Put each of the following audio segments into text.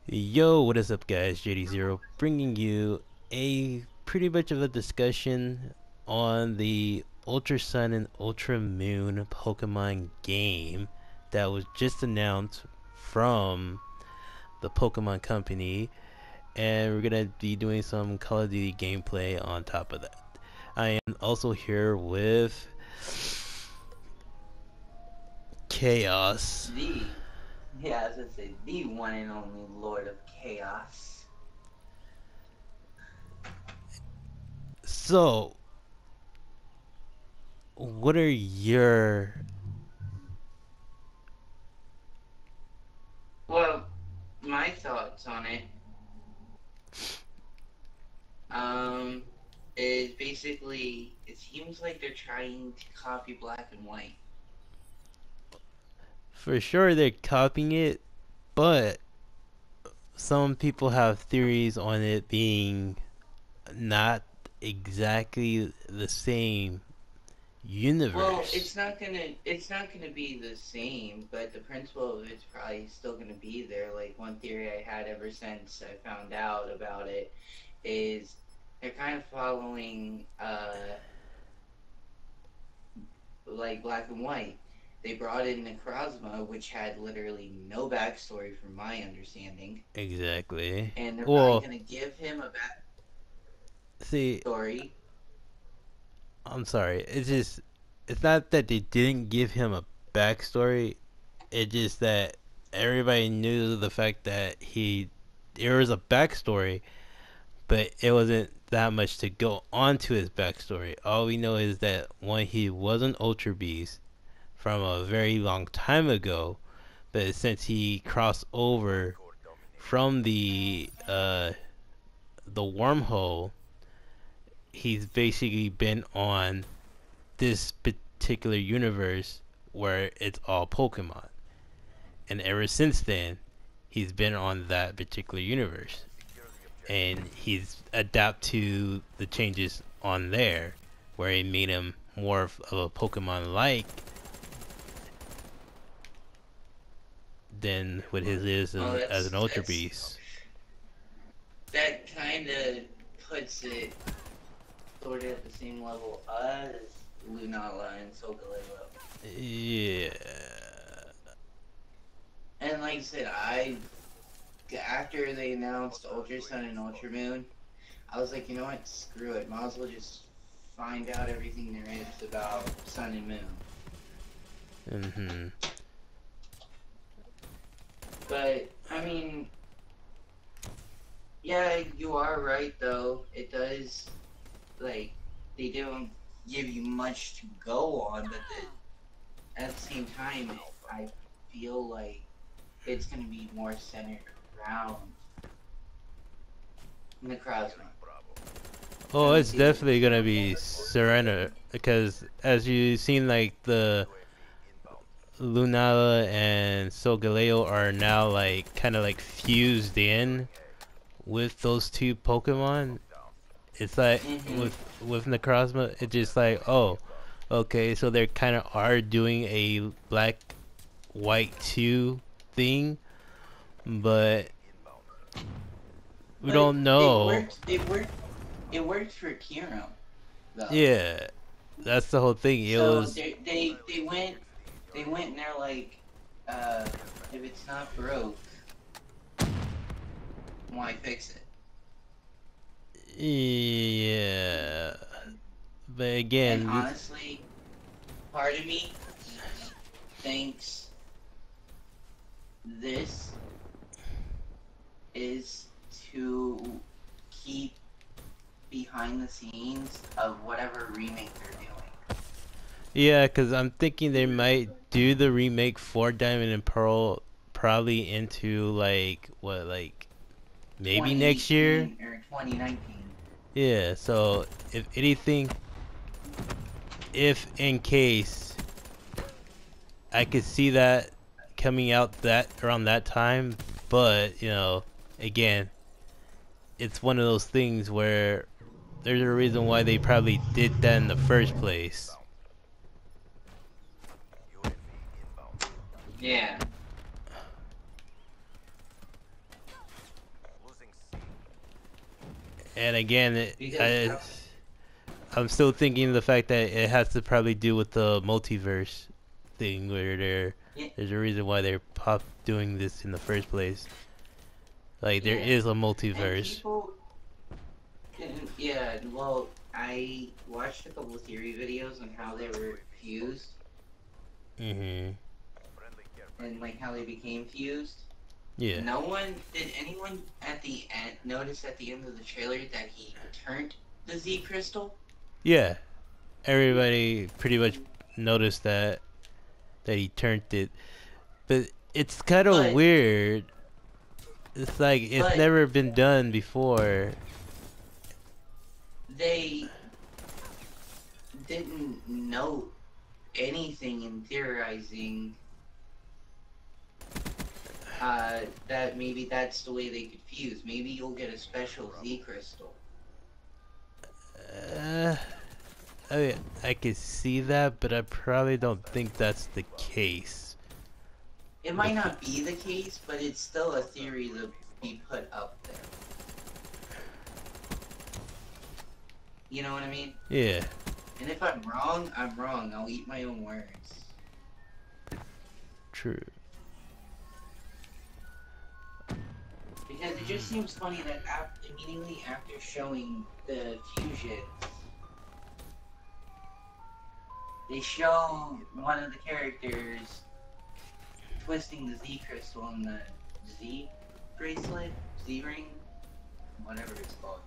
Yo, what is up, guys? JDzero bringing you a pretty much of a discussion on the Ultra Sun and Ultra Moon Pokemon game that was just announced from the Pokemon Company, and we're gonna be doing some Call of Duty gameplay on top of that. I am also here with Chaos. I was gonna say the one and only Lord of Chaos. So, what are your Well, my thoughts on it, is basically it seems like they're trying to copy Black and White. For sure they're copying it, but some people have theories on it being not exactly the same Well, universe. it's not gonna be the same, but the principle of it's probably still gonna be there. Like one theory I had ever since I found out about it is they're kind of following like Black and White. They brought in Necrozma, which had literally no backstory from my understanding, Exactly. and they're probably Well, gonna give him a see, backstory. I'm sorry. It's not that they didn't give him a backstory. It's just that everybody knew the fact that there was a backstory, but it wasn't that much to go on to his backstory. All we know is that one, he was an Ultra Beast from a very long time ago, but since he crossed over from the wormhole, he's basically been on this particular universe where it's all Pokemon, and ever since then, he's been on that particular universe, and he's adapt to the changes on there, where it made him more of a Pokemon like than what his is Oh, as that's an Ultra that's Beast. that kind of puts it sort of at the same level as Lunala and Solgaleo. Yeah. And like I said, I after they announced Ultra Sun and Ultra Moon, I was like, you know what? Screw it. Might as well just find out everything there is about Sun and Moon. Mhm. But I mean, yeah, you are right though. It does, like, they don't give you much to go on, but at the same time, I feel like it's gonna be more centered around Necrozma. Oh, And we'll it's see what definitely it's gonna about be there. Serena because as you seen, like the Lunala and Solgaleo are now like kind of like fused in with those two Pokemon. It's like Mm-hmm. with Necrozma, it's just like, oh, okay, so they kind of are doing a black white 2 thing, but we But don't it know. worked. It worked. It worked for Kieran though. Yeah, that's the whole thing. It So was they went and they're like, if it's not broke, why fix it? yeah, but And again, honestly, part of me thinks this is to keep behind the scenes of whatever remake they're doing. yeah, because I'm thinking they might do the remake for Diamond and Pearl probably into like what, like maybe next year. 2018 or 2019. Yeah, so if anything, if in case, I could see that coming out that around that time, but again, it's one of those things where there's a reason why they probably did that in the first place. Yeah. And again, because I'm still thinking the fact that it has to probably do with the multiverse thing, where yeah, there's a reason why they're doing this in the first place. Like there yeah, is a and multiverse. people, and yeah, well, I watched a couple of theory videos on how they were fused Mhm. and like how they became fused. Yeah. No one did anyone at the end notice at the end of the trailer that he turned the Z crystal? Yeah. Everybody pretty much noticed that he turned it, but it's kind of But weird. It's like it's but never been done before. they didn't note anything in theorizing that maybe that's the way they could fuse. Maybe you'll get a special Z crystal. Uh, I mean, I could see that, but I probably don't think that's the case. It The might not be the case, but it's still a theory to be put up there. You know what I mean? Yeah, And if I'm wrong, I'm wrong. I'll eat my own words. true. Because it just seems funny that immediately after showing the fusion, they show one of the characters twisting the Z crystal in the Z bracelet, Z ring, whatever it's called.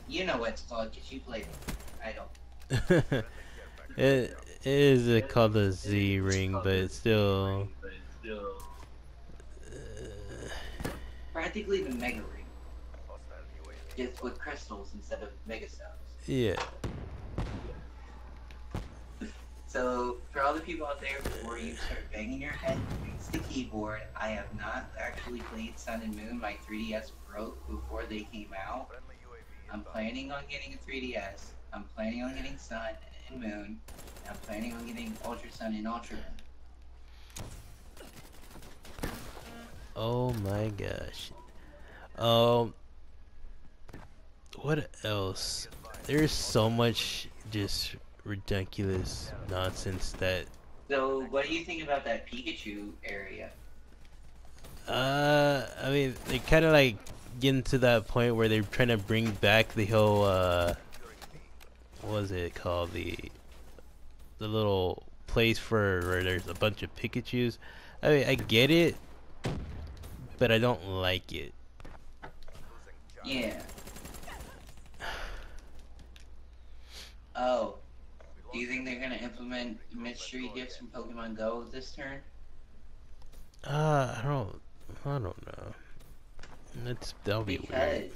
You know what it's called because you played it. I don't. it is called the Z ring, but it's still. Practically the Mega Ring, just with crystals instead of Mega Cells. Yeah. So, for all the people out there, before you start banging your head against the keyboard, I have not actually played Sun and Moon. My 3DS broke before they came out. I'm planning on getting a 3DS. I'm planning on getting Sun and Moon. I'm planning on getting Ultra Sun and Ultra Moon. Oh my gosh. Um, what else? There's so much just ridiculous nonsense that. So, what do you think about that Pikachu area? I mean, they kind of like getting to that point where they're trying to bring back the whole what was it called, the little place for where there's a bunch of Pikachu's. I mean, I get it, but I don't like it. Yeah. Oh. Do you think they're gonna implement mystery gifts from Pokemon Go this turn? I don't know. That'll be weird. Because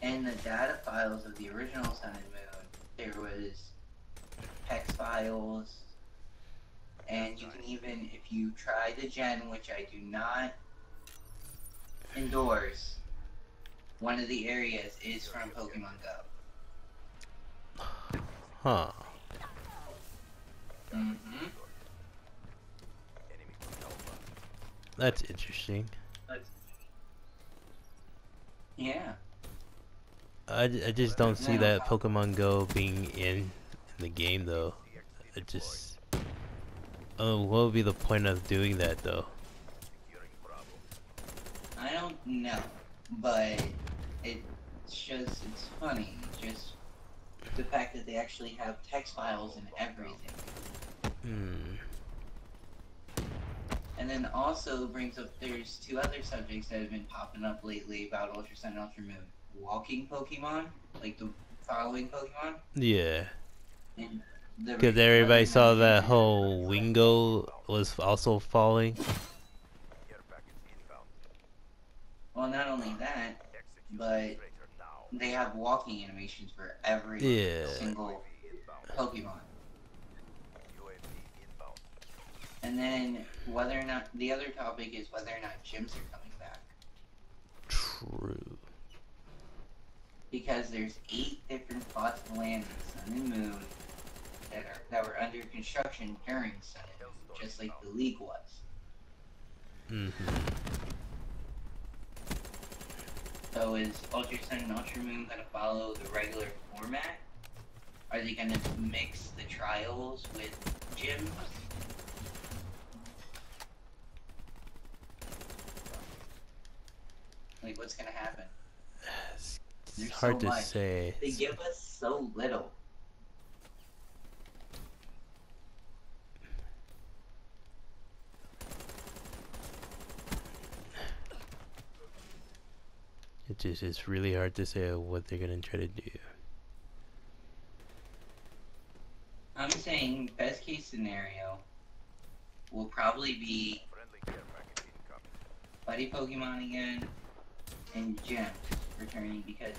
in the data files of the original Sun and Moon, there was text files, and you can even, if you try the gen, which I do not endorse, one of the areas is from Pokemon Go. Huh. Mm-hmm. That's interesting. Yeah. I just don't see No. that Pokemon Go being in the game though. It just. Oh, what would be the point of doing that though? I don't know, but it's funny. Just the fact that they actually have text files and everything. Hmm. And then also brings up, there's two other subjects that have been popping up lately about Ultra Sun and Ultra Moon. Walking Pokemon, like the following Pokemon. Yeah. And Because what everybody they're saw mentioning that is, whole Wingo was also falling. well, not only that, but they have walking animations for every Yeah. single Pokemon. And then whether or not, the other topic is whether or not gyms are coming back. True. Because there's 8 different spots to land in Sun and Moon that were under construction during Sun and Moon, just like the League was. Mm-hmm. So is Ultra Sun and Ultra Moon gonna follow the regular format? Are they gonna mix the trials with gyms? Like, what's gonna happen? It's There's hard so to much. say. They give us so little. It's really hard to say what they're gonna try to do. I'm saying best case scenario will probably be Buddy Pokemon again and Gems returning because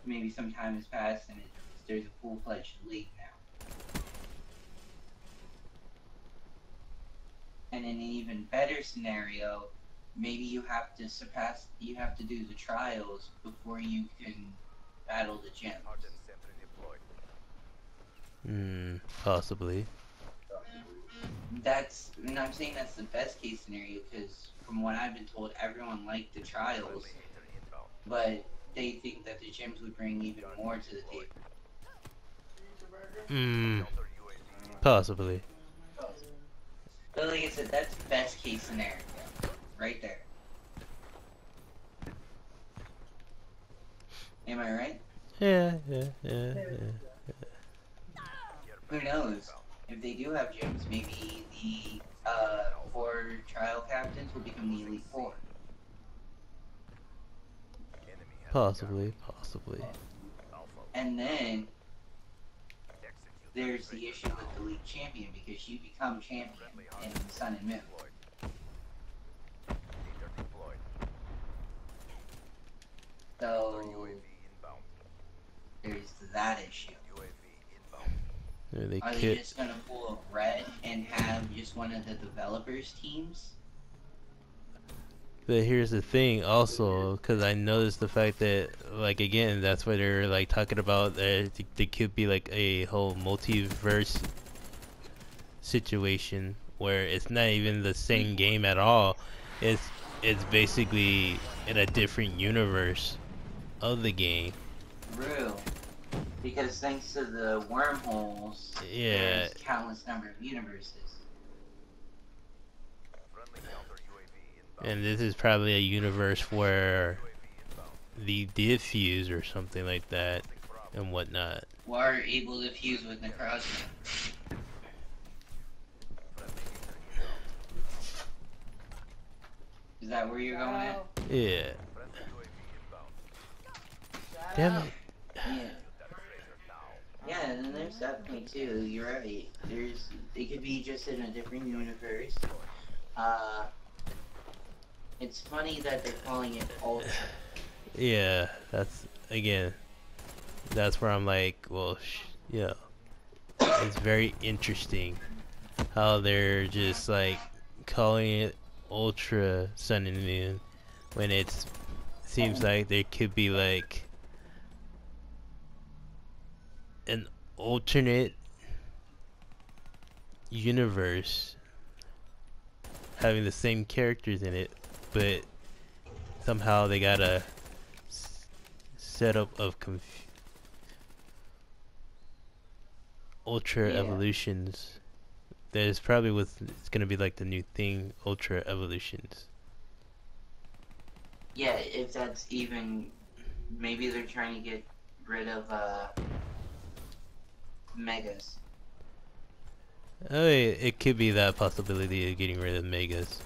maybe some time has passed and there's a full-fledged league now. And in an even better scenario, maybe you have to do the trials before you can battle the Gems. Possibly. And I'm saying that's the best case scenario because from what I've been told, everyone liked the trials, but they think that the gyms would bring even more to the table. Possibly. But like I said, that's best case scenario, right there. Am I right? Yeah. Who knows? If they do have gyms, maybe the 4 trial captains will become the Elite 4. Possibly. And then there's the issue with the league champion because you become champion in Sun and Moon. So there's that issue. Are they just gonna pull a red and have just one of the developers teams? But here's the thing also, because I noticed the fact that, like, again, that's why they're, like, talking about that they could be, like, a whole multiverse situation where it's not even the same game at all. It's basically in a different universe of the game. True. Because thanks to the wormholes, there's countless number of universes. And this is probably a universe where they did fuse or something like that and whatnot. Are able to fuse with Necrozma. Is that where you're going at? Yeah. Damn it. Yeah. Yeah, and then there's that point too. You're right. It could be just in a different universe. It's funny that they're calling it Ultra. Yeah, that's where I'm like, well, yeah. It's very interesting how they're just like calling it Ultra Sun and Moon when it seems like there could be like an alternate universe having the same characters in it, but somehow they got a setup of ultra evolutions. That is probably it's gonna be like the new thing, ultra evolutions. Yeah, if that's even, maybe they're trying to get rid of Megas. Oh, it could be that possibility of getting rid of megas.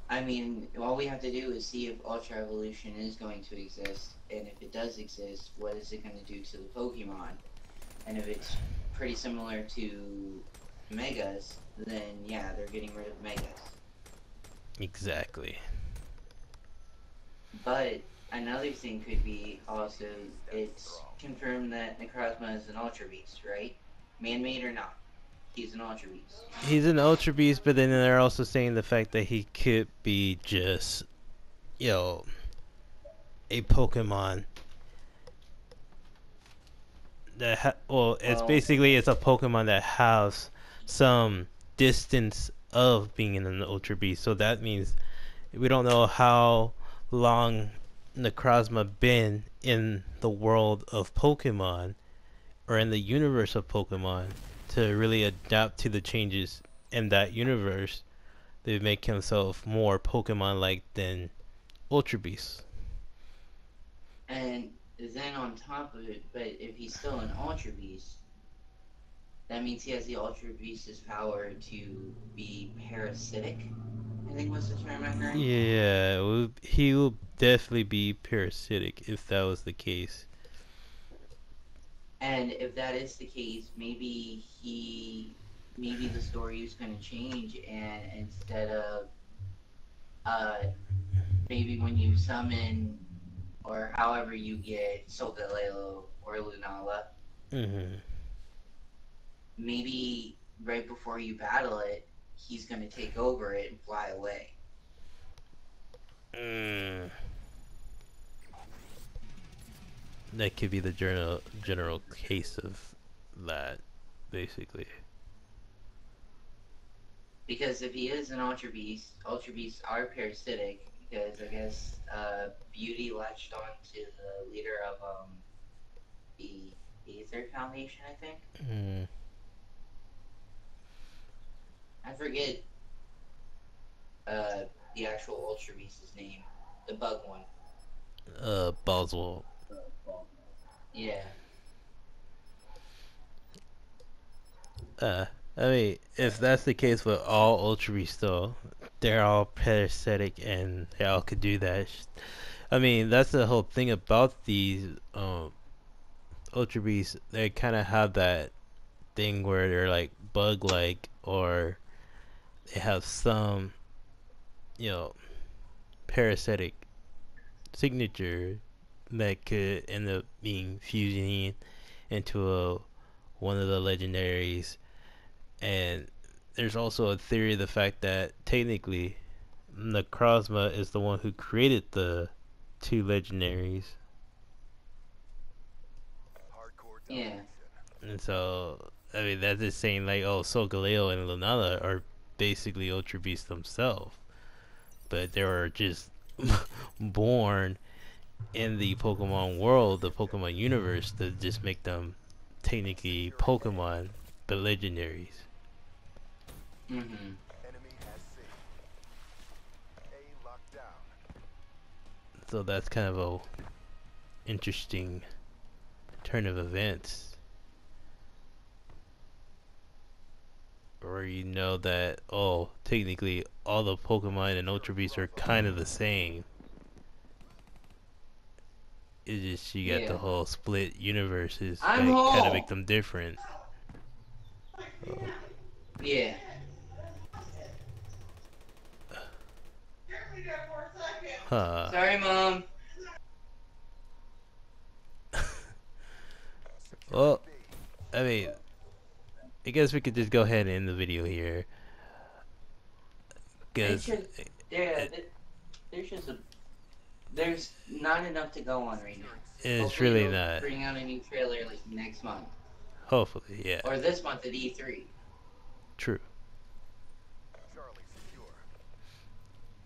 I mean, all we have to do is see if Ultra Evolution is going to exist, and if it does exist, what is it going to do to the Pokemon? And if it's pretty similar to Megas, then yeah, they're getting rid of Megas. Exactly. But another thing could be also, it's confirmed that Necrozma is an Ultra Beast, right? Man-made or not, he's an Ultra Beast. He's an Ultra Beast, but then they're also saying the fact that he could be just, a Pokemon that it's basically it's a Pokemon that has some distance of being an Ultra Beast. So that means we don't know how long Necrozma been in the world of Pokemon or in the universe of Pokemon to really adapt to the changes in that universe to make himself more Pokemon-like than Ultra Beast. And then on top of it, but if he's still an Ultra Beast, that means he has the Ultra Beast's power to be parasitic. I think was the term I heard. Yeah, he will definitely be parasitic if that was the case. And if that is the case, maybe the story is going to change, and instead of uh, maybe when you summon or however you get Solgaleo or Lunala, Hmm. maybe right before you battle it, he's going to take over it and fly away. Mm. That could be the general case of that, basically. Because if he is an Ultra Beasts are parasitic because I guess Beauty latched on to the leader of the Aether Foundation, I think. Mm. I forget uh the actual Ultra Beast's name. The bug one. Boswell. Yeah. Uh, I mean, if that's the case with all Ultra Beasts, though, they're all parasitic and they all could do that. I mean, that's the whole thing about these Ultra Beasts. They kind of have that thing where they're like bug-like, or they have some, you know, parasitic signature that could end up being fusing into one of the legendaries. And there's also a theory of the fact that technically Necrozma is the one who created the two legendaries. Yeah. And so, I mean, that's just saying, like, oh, Solgaleo and Lunala are basically Ultra Beasts themselves. But they were just born in the Pokemon world, the Pokemon universe, to just make them technically Pokemon, but legendaries. Mm-hmm. So that's kind of a interesting turn of events, where you know that, oh, technically all the Pokemon and Ultra Beasts are kind of the same. It's just you got the Yeah. whole split universes I'm that kind of home. make them different. So, Yeah. huh. Sorry, Mom. Well, I mean, I guess we could just go ahead and end the video here, It's because just yeah. it, There's just there's not enough to go on right now. it's Hopefully really they'll not. bring out a new trailer like next month Hopefully, yeah, or this month at E3. true.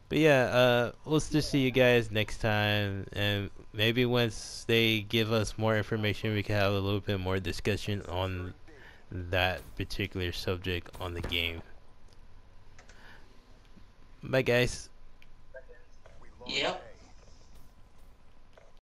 But yeah, we'll just see you guys next time, and maybe once they give us more information, we can have a little bit more discussion on that particular subject on the game. Bye, guys. Yep.